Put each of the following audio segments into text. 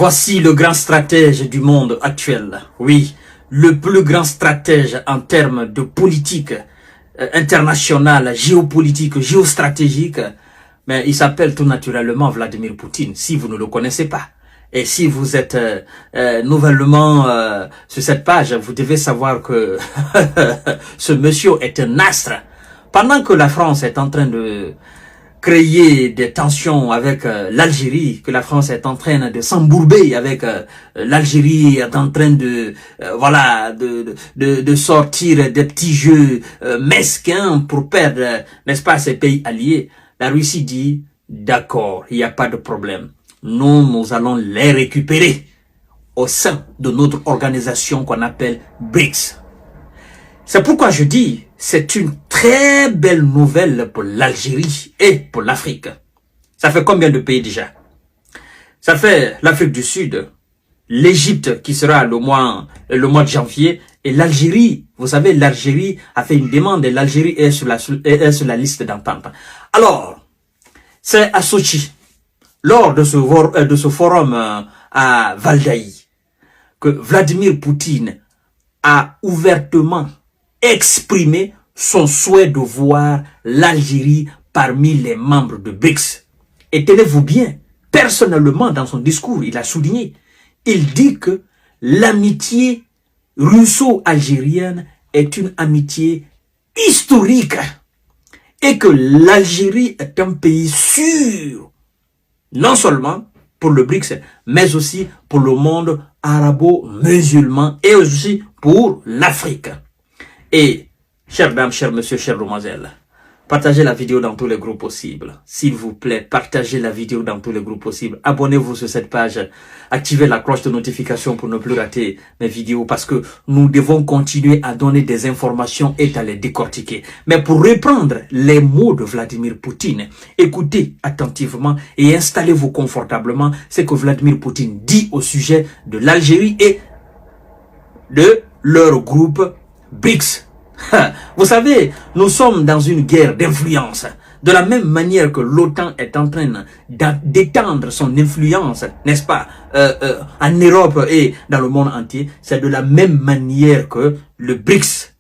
Voici le grand stratège du monde actuel. Oui, le plus grand stratège en termes de politique internationale, géopolitique, géostratégique. Mais il s'appelle tout naturellement Vladimir Poutine, si vous ne le connaissez pas. Et si vous êtes nouvellement sur cette page, vous devez savoir que ce monsieur est un astre. Pendant que la France est en train de créer des tensions avec l'Algérie, que la France est en train de s'embourber avec l'Algérie, est en train de voilà de sortir des petits jeux mesquins pour perdre, n'est-ce pas, ces pays alliés. La Russie dit d'accord, il n'y a pas de problème. Nous allons les récupérer au sein de notre organisation qu'on appelle BRICS. C'est pourquoi je dis, c'est une très belle nouvelle pour l'Algérie et pour l'Afrique. Ça fait combien de pays déjà? Ça fait l'Afrique du Sud, l'Égypte qui sera le mois de janvier, et l'Algérie. Vous savez, l'Algérie a fait une demande et l'Algérie est sur la liste d'entente. Alors, c'est à Sochi, lors de ce forum à Valdaï, que Vladimir Poutine a ouvertement exprimé son souhait de voir l'Algérie parmi les membres de BRICS. Et tenez-vous bien, personnellement dans son discours, il a souligné, il dit que l'amitié russo-algérienne est une amitié historique et que l'Algérie est un pays sûr, non seulement pour le BRICS, mais aussi pour le monde arabo-musulman et aussi pour l'Afrique. Et, chères dames, chers messieurs, chères demoiselles, partagez la vidéo dans tous les groupes possibles. S'il vous plaît, partagez la vidéo dans tous les groupes possibles. Abonnez-vous sur cette page. Activez la cloche de notification pour ne plus rater mes vidéos parce que nous devons continuer à donner des informations et à les décortiquer. Mais pour reprendre les mots de Vladimir Poutine, écoutez attentivement et installez-vous confortablement ce que Vladimir Poutine dit au sujet de l'Algérie et de leur groupe BRICS. Vous savez, nous sommes dans une guerre d'influence. De la même manière que l'OTAN est en train d'étendre son influence, n'est-ce pas, en Europe et dans le monde entier, c'est de la même manière que le BRICS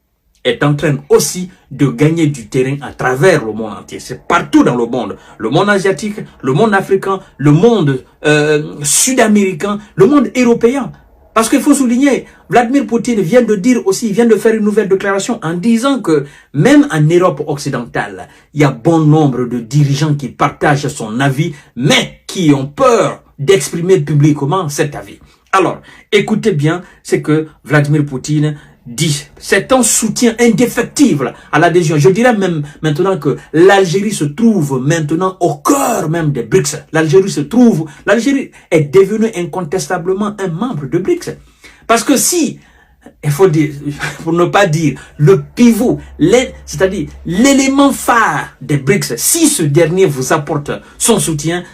est en train aussi de gagner du terrain à travers le monde entier. C'est partout dans le monde asiatique, le monde africain, le monde sud-américain, le monde européen. Parce qu'il faut souligner, Vladimir Poutine vient de dire aussi, il vient de faire une nouvelle déclaration en disant que même en Europe occidentale, il y a bon nombre de dirigeants qui partagent son avis, mais qui ont peur d'exprimer publiquement cet avis. Alors, écoutez bien ce que Vladimir Poutine dit. C'est un soutien indéfectible à l'adhésion. Je dirais même maintenant que l'Algérie se trouve maintenant au cœur même des BRICS. L'Algérie est devenue incontestablement un membre de BRICS. Parce que si, il faut dire, pour ne pas dire, le pivot, c'est-à-dire l'élément phare des BRICS, si ce dernier vous apporte son soutien,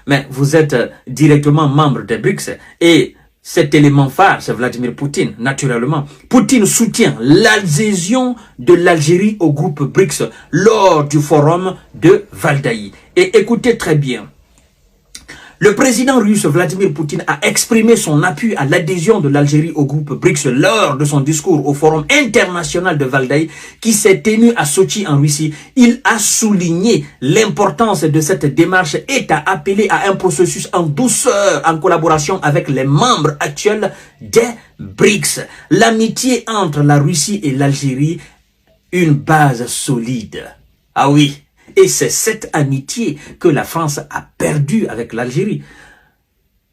mais vous êtes directement membre des BRICS et cet élément phare, c'est Vladimir Poutine, naturellement. Poutine soutient l'adhésion de l'Algérie au groupe BRICS lors du forum de Valdaï. Et écoutez très bien. Le président russe Vladimir Poutine a exprimé son appui à l'adhésion de l'Algérie au groupe BRICS lors de son discours au Forum international de Valdaï qui s'est tenu à Sochi en Russie. Il a souligné l'importance de cette démarche et a appelé à un processus en douceur en collaboration avec les membres actuels des BRICS. L'amitié entre la Russie et l'Algérie, une base solide. Ah oui. Et c'est cette amitié que la France a perdue avec l'Algérie.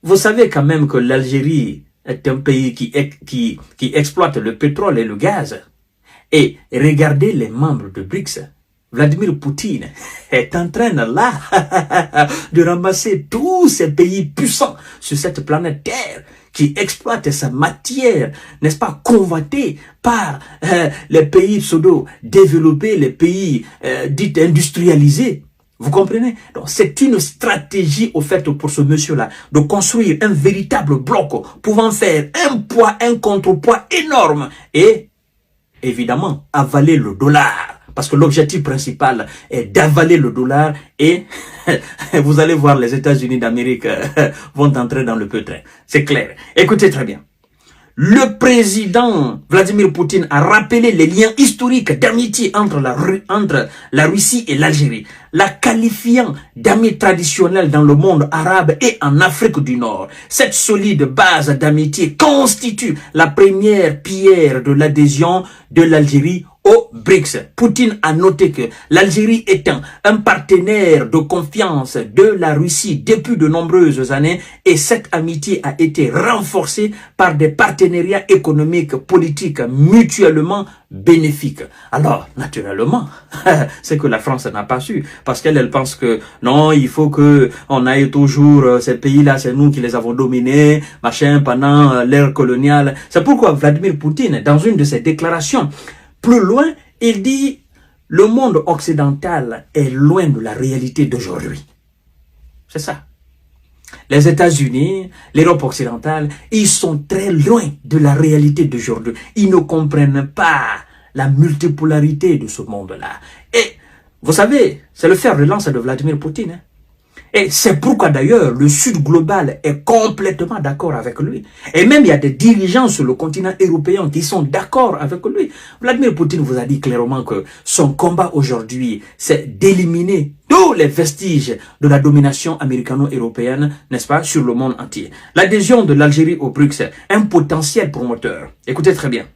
Vous savez quand même que l'Algérie est un pays qui exploite le pétrole et le gaz. Et regardez les membres de BRICS. Vladimir Poutine est en train là de ramasser tous ces pays puissants sur cette planète Terre qui exploitent sa matière, n'est-ce pas, convoitée par les pays pseudo-développés, les pays dits industrialisés. Vous comprenez? Donc c'est une stratégie au fait pour ce monsieur-là de construire un véritable bloc pouvant faire un poids, un contrepoids énorme et évidemment avaler le dollar. Parce que l'objectif principal est d'avaler le dollar et vous allez voir les États-Unis d'Amérique vont entrer dans le pétrin. C'est clair. Écoutez très bien. Le président Vladimir Poutine a rappelé les liens historiques d'amitié entre la Russie et l'Algérie, la qualifiant d'amis traditionnels dans le monde arabe et en Afrique du Nord. Cette solide base d'amitié constitue la première pierre de l'adhésion de l'Algérie au BRICS. Poutine a noté que l'Algérie étant un partenaire de confiance de la Russie depuis de nombreuses années et cette amitié a été renforcée par des partenariats économiques, politiques mutuellement bénéfiques. Alors, naturellement, c'est que la France n'a pas su parce qu'elle pense que non, il faut que on aille toujours ces pays-là, c'est nous qui les avons dominés, machin, pendant l'ère coloniale. C'est pourquoi Vladimir Poutine, dans une de ses déclarations, plus loin, il dit « Le monde occidental est loin de la réalité d'aujourd'hui. » C'est ça. Les États-Unis, l'Europe occidentale, ils sont très loin de la réalité d'aujourd'hui. Ils ne comprennent pas la multipolarité de ce monde-là. Et vous savez, c'est le fer de lance de Vladimir Poutine. Hein. Et c'est pourquoi d'ailleurs le Sud global est complètement d'accord avec lui. Et même il y a des dirigeants sur le continent européen qui sont d'accord avec lui. Vladimir Poutine vous a dit clairement que son combat aujourd'hui, c'est d'éliminer tous les vestiges de la domination américano-européenne, n'est-ce pas, sur le monde entier. L'adhésion de l'Algérie au BRICS est un potentiel promoteur. Écoutez très bien,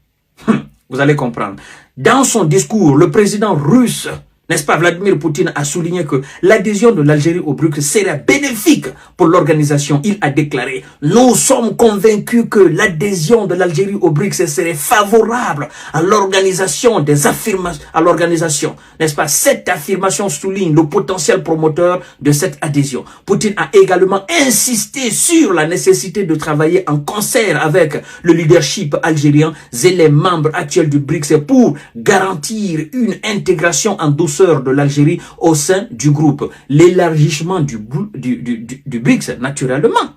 vous allez comprendre. Dans son discours, le président russe, n'est-ce pas, Vladimir Poutine a souligné que l'adhésion de l'Algérie au BRICS serait bénéfique pour l'organisation. Il a déclaré « Nous sommes convaincus que l'adhésion de l'Algérie au BRICS serait favorable à l'organisation des affirmations, n'est-ce pas ?» Cette affirmation souligne le potentiel promoteur de cette adhésion. Poutine a également insisté sur la nécessité de travailler en concert avec le leadership algérien et les membres actuels du BRICS pour garantir une intégration en douceur de l'Algérie au sein du groupe. L'élargissement du BRICS, naturellement,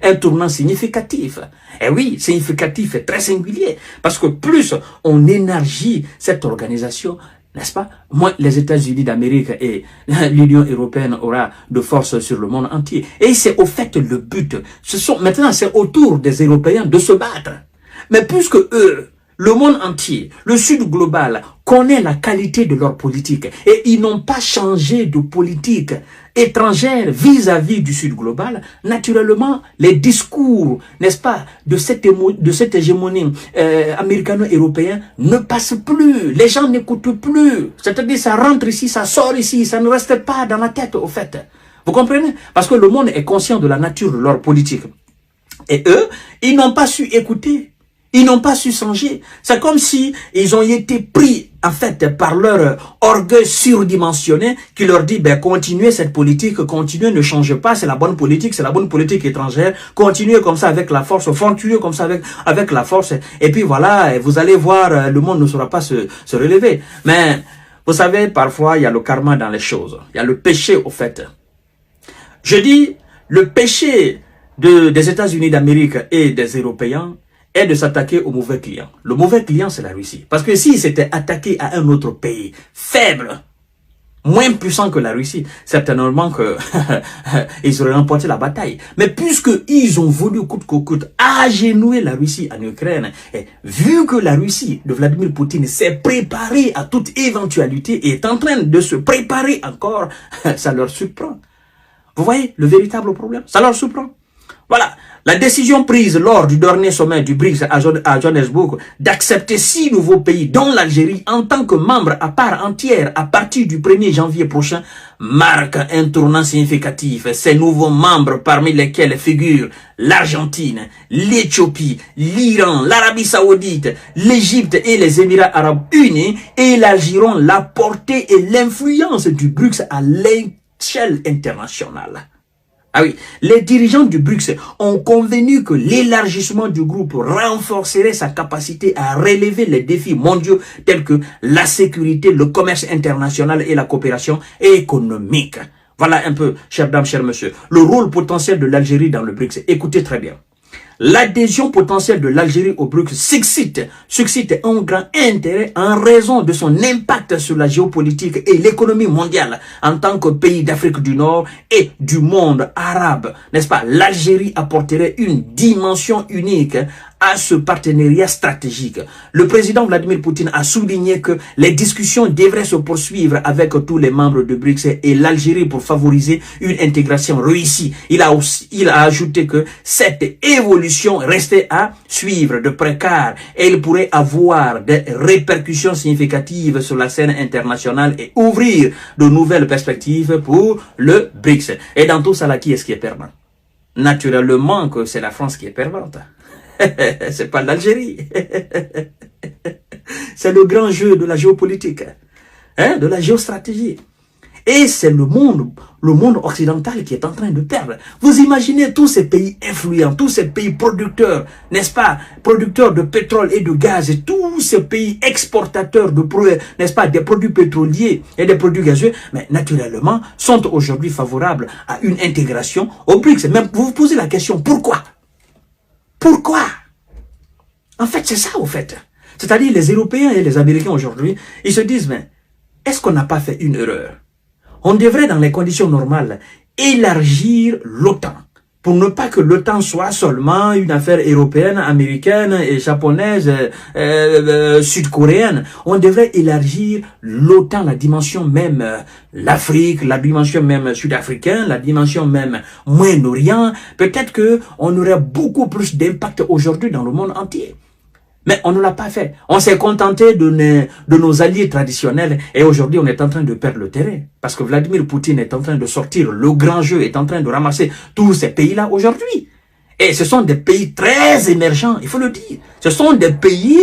un tournant significatif. Et oui, significatif et très singulier. Parce que plus on élargit cette organisation, n'est-ce pas, moins les États-Unis d'Amérique et l'Union européenne aura de force sur le monde entier. Et c'est au fait le but. Maintenant, c'est au tour des Européens de se battre. Mais puisque eux, le monde entier, le Sud global, connaît la qualité de leur politique et ils n'ont pas changé de politique étrangère vis-à-vis du Sud global, naturellement, les discours, n'est-ce pas, de cette hégémonie américano-européenne ne passent plus. Les gens n'écoutent plus. C'est-à-dire, ça rentre ici, ça sort ici, ça ne reste pas dans la tête, au fait. Vous comprenez? Parce que le monde est conscient de la nature de leur politique. Et eux, ils n'ont pas su écouter. Ils n'ont pas su changer. C'est comme si ils ont été pris, en fait, par leur orgueil surdimensionné qui leur dit, ben, continuez cette politique, continuez, ne changez pas, c'est la bonne politique étrangère, continuez comme ça avec la force, continuez comme ça avec la force, et puis voilà, vous allez voir, le monde ne saura pas se relever. Mais, vous savez, parfois, il y a le karma dans les choses. Il y a le péché, au fait. Je dis, le péché des États-Unis d'Amérique et des Européens, est de s'attaquer au mauvais client. Le mauvais client, c'est la Russie. Parce que s'ils s'étaient attaqués à un autre pays faible, moins puissant que la Russie, certainement que ils auraient remporté la bataille. Mais puisque ils ont voulu coûte que coûte agenouiller la Russie en Ukraine, et vu que la Russie de Vladimir Poutine s'est préparée à toute éventualité et est en train de se préparer encore, ça leur surprend. Vous voyez le véritable problème? Ça leur surprend. Voilà. La décision prise lors du dernier sommet du BRICS à Johannesburg d'accepter 6 nouveaux pays, dont l'Algérie, en tant que membre à part entière à partir du 1er janvier prochain, marque un tournant significatif. Ces nouveaux membres, parmi lesquels figurent l'Argentine, l'Éthiopie, l'Iran, l'Arabie Saoudite, l'Égypte et les Émirats Arabes Unis, élargiront la portée et l'influence du BRICS à l'échelle internationale. Ah oui, les dirigeants du BRICS ont convenu que l'élargissement du groupe renforcerait sa capacité à relever les défis mondiaux tels que la sécurité, le commerce international et la coopération économique. Voilà un peu, chères dames, chers messieurs, le rôle potentiel de l'Algérie dans le BRICS. Écoutez très bien. L'adhésion potentielle de l'Algérie au BRICS suscite un grand intérêt en raison de son impact sur la géopolitique et l'économie mondiale en tant que pays d'Afrique du Nord et du monde arabe. N'est-ce pas? L'Algérie apporterait une dimension unique à ce partenariat stratégique. Le président Vladimir Poutine a souligné que les discussions devraient se poursuivre avec tous les membres de BRICS et l'Algérie pour favoriser une intégration réussie. Il a ajouté que cette évolution restait à suivre de près car elle pourrait avoir des répercussions significatives sur la scène internationale et ouvrir de nouvelles perspectives pour le BRICS. Et dans tout ça, là, qui est-ce qui est perdant? Naturellement que c'est la France qui est perdante. C'est pas l'Algérie. C'est le grand jeu de la géopolitique, hein, de la géostratégie. Et c'est le monde occidental qui est en train de perdre. Vous imaginez tous ces pays influents, tous ces pays producteurs, n'est-ce pas, producteurs de pétrole et de gaz, et tous ces pays exportateurs de produits, n'est-ce pas, des produits pétroliers et des produits gazeux, mais naturellement, sont aujourd'hui favorables à une intégration au BRICS. Même vous vous posez la question, pourquoi? Pourquoi? En fait, c'est ça, au fait. C'est-à-dire, les Européens et les Américains aujourd'hui, ils se disent, mais est-ce qu'on n'a pas fait une erreur? On devrait, dans les conditions normales, élargir l'OTAN. Pour ne pas que l'OTAN soit seulement une affaire européenne, américaine et japonaise, sud-coréenne. On devrait élargir l'OTAN, la dimension même l'Afrique, la dimension même sud-africaine, la dimension même Moyen-Orient. Peut-être qu'on aurait beaucoup plus d'impact aujourd'hui dans le monde entier. Mais on ne l'a pas fait. On s'est contenté de nos alliés traditionnels et aujourd'hui on est en train de perdre le terrain. Parce que Vladimir Poutine est en train de sortir le grand jeu, est en train de ramasser tous ces pays-là aujourd'hui. Et ce sont des pays très émergents, il faut le dire. Ce sont des pays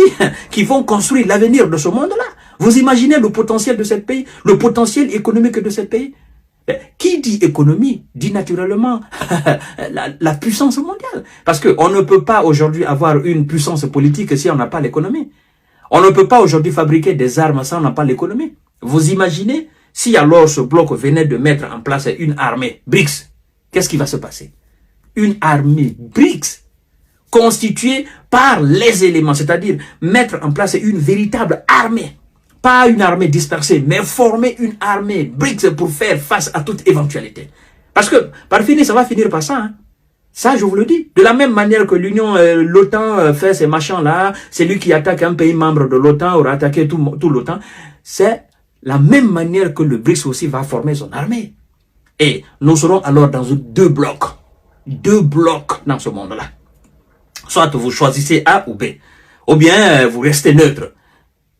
qui vont construire l'avenir de ce monde-là. Vous imaginez le potentiel de ce pays, le potentiel économique de ce pays? Qui dit économie dit naturellement la puissance mondiale. Parce qu'on ne peut pas aujourd'hui avoir une puissance politique si on n'a pas l'économie. On ne peut pas aujourd'hui fabriquer des armes si on n'a pas l'économie. Vous imaginez si alors ce bloc venait de mettre en place une armée BRICS, qu'est-ce qui va se passer? Une armée BRICS constituée par les éléments, c'est-à-dire mettre en place une véritable armée. Pas une armée dispersée, mais former une armée BRICS pour faire face à toute éventualité. Parce que, par finir, ça va finir par ça. Hein. Ça, je vous le dis. De la même manière que l'OTAN fait ces machins-là, c'est lui qui attaque un pays membre de l'OTAN aura attaqué tout l'OTAN. C'est la même manière que le BRICS aussi va former son armée. Et nous serons alors dans deux blocs. Deux blocs dans ce monde-là. Soit vous choisissez A ou B. Ou bien vous restez neutre.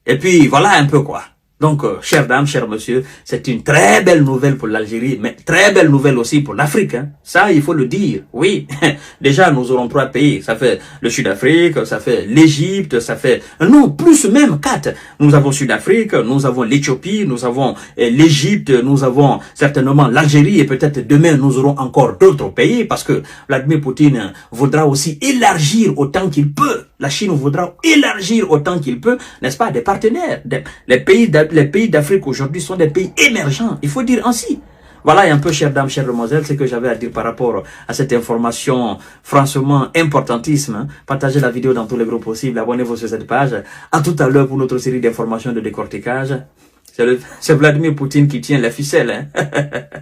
Et puis, voilà un peu quoi. Donc, chères dames, chers messieurs, c'est une très belle nouvelle pour l'Algérie, mais très belle nouvelle aussi pour l'Afrique. Hein. Ça, il faut le dire. Oui, déjà, nous aurons 3 pays. Ça fait le Sud-Afrique, ça fait l'Égypte, ça fait... Non, plus même 4. Nous avons Sud-Afrique, nous avons l'Éthiopie, nous avons l'Égypte, nous avons certainement l'Algérie et peut-être demain, nous aurons encore d'autres pays parce que Vladimir Poutine voudra aussi élargir autant qu'il peut. La Chine voudra élargir autant qu'il peut, n'est-ce pas, des partenaires. Les pays d'Afrique aujourd'hui sont des pays émergents. Il faut dire ainsi. Voilà un peu, chères dames, chères demoiselles, ce que j'avais à dire par rapport à cette information franchement importantissime. Hein. Partagez la vidéo dans tous les groupes possibles. Abonnez-vous sur cette page. À tout à l'heure pour notre série d'informations de décortiquage. C'est Vladimir Poutine qui tient la ficelle. Hein.